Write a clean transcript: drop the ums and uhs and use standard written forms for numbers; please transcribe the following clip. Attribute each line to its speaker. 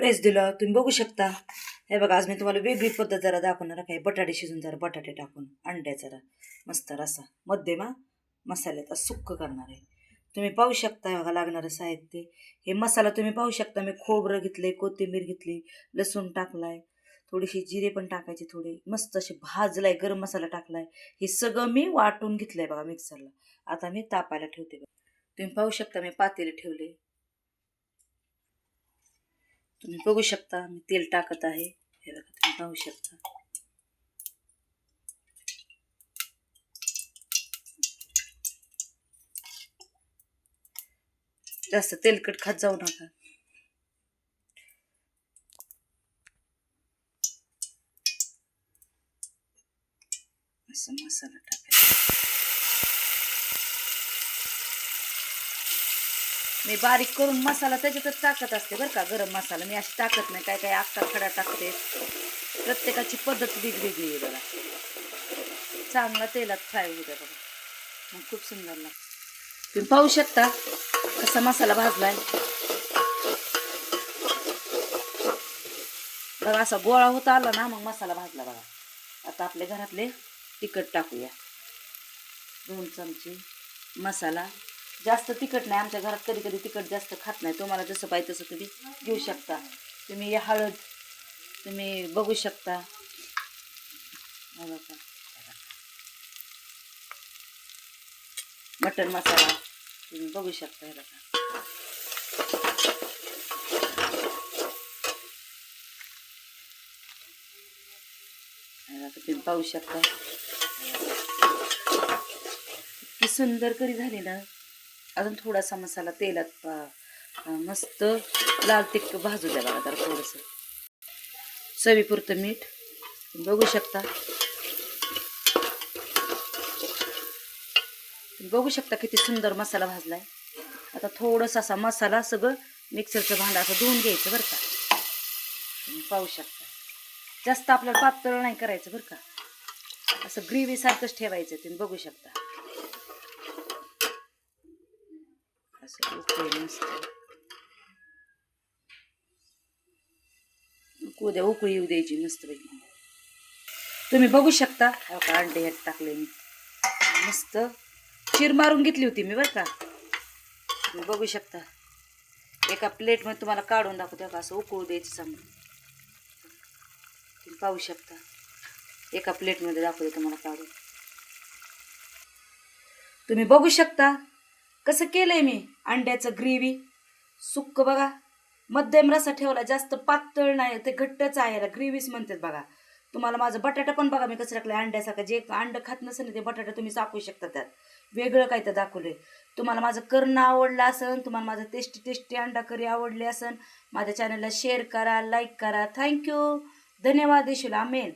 Speaker 1: Press दिलं तुम्ही बघू शकता. हे बघा आज मी तुम्हाला वेगळी पद्धत जरा दाखवणार आहे. बटाटे शिजून जरा बटाटे टाकून अंड्या जरा मस्त रसा मध्यम मसाल्याचा सुक्क करणार आहे. तुम्ही पाहू शकता बघा लागणारं साहित्य. हे मसाला तुम्ही पाहू शकता. मी खोबरं घेतले, कोथिंबीर घेतली, लसूण टाकलाय, थोडीशी जिरे पण टाकायचे, थोडे मस्त असे भाजलाय, गरम मसाला टाकलाय. हे सगळं मी वाटून घेतलंय बघा मिक्सरला. आता मी तापायला ठेवते बघा. तुम्ही पाहू शकता मी पातेले ठेवले. तुम्ही बघू शकता मी तेल टाकत आहे. हे बघा तुम्ही पाहू शकता. जास्त तेलकट खात जाऊ नका. असं मसाला टाकायचा. मी बारीक करून मसाला त्याच्यातच टाकत असते बरं का. गरम मसाला मी अशी टाकत नाही. काय काय अख्खा खडा टाकते. प्रत्येकाची पद्धत वेगवेगळी आहे बघा. चांगला तेलात फ्राय होते बघा, मग खूप सुंदर लागतं. तुम्ही पाहू शकता कसा मसाला भाजलाय बघा. असा गोळा होता आला ना मग मसाला भाजला बघा. आता आपल्या घरातले तिखट टाकूया. 2 चमचे मसाला. जास्त तिखट नाही, आमच्या घरात कधी कधी तिखट जास्त खात नाही. तुम्हाला जसं पाहिजे तसं तुम्ही घेऊ शकता. तुम्ही हळद तुम्ही बघू शकता. मटन मसाला तुम्ही बघू शकता. हे बघा तुम्ही पाहू शकता किती सुंदर करी झाली ना. अजून थोडासा मसाला तेलात मस्त लाल तिखट भाजू द्या बघा. तर थोडंसं चवीपुरतं मीठ बघू शकता. बघू शकता किती सुंदर मसाला भाजलाय. आता थोडंसं असा मसाला सगळं मिक्सरचं भांडं असं धुवून घ्यायचं बरं का. तुम्ही पाहू शकता. जास्त आपल्याला पातळ नाही करायचं बरं का. असं ग्रेव्ही सारखंच ठेवायचं. तुम्ही बघू शकता असं उकळी मस्त उद्या उकळी येऊ द्यायची मस्त पैकी. तुम्ही बघू शकता अंडे ह्यात टाकले मी. मस्त चिर मारून घेतली होती मी बरं का. तुम्ही बघू शकता. एका प्लेटमध्ये तुम्हाला काढून दाखवते का. असं उकळू द्यायचं समजा. तुम्ही पाहू शकता. एका प्लेटमध्ये दाखवते तुम्हाला काढून. तुम्ही बघू शकता कसं केलंय मी अंड्याचं ग्रेव्ही सुक्क बघा. मध्यम रसा ठेवला, जास्त पातळ नाही. ते घट्टच आहे, याला ग्रेव्हीच म्हणतात बघा. तुम्हाला माझं बटाटा पण बघा मी कसं टाकलं अंड्यासारखं. जे अंड खात नसेल ना ते बटाटा तुम्ही चाकू शकता. त्यात वेगळं काय तर दाखवलंय. तुम्हाला माझं करणं आवडलं असेल, तुम्हाला माझं टेस्टी अंडा करी आवडली असेल, माझ्या चॅनलला शेअर करा, लाईक करा. थँक्यू, धन्यवाद. देशील. आमेन.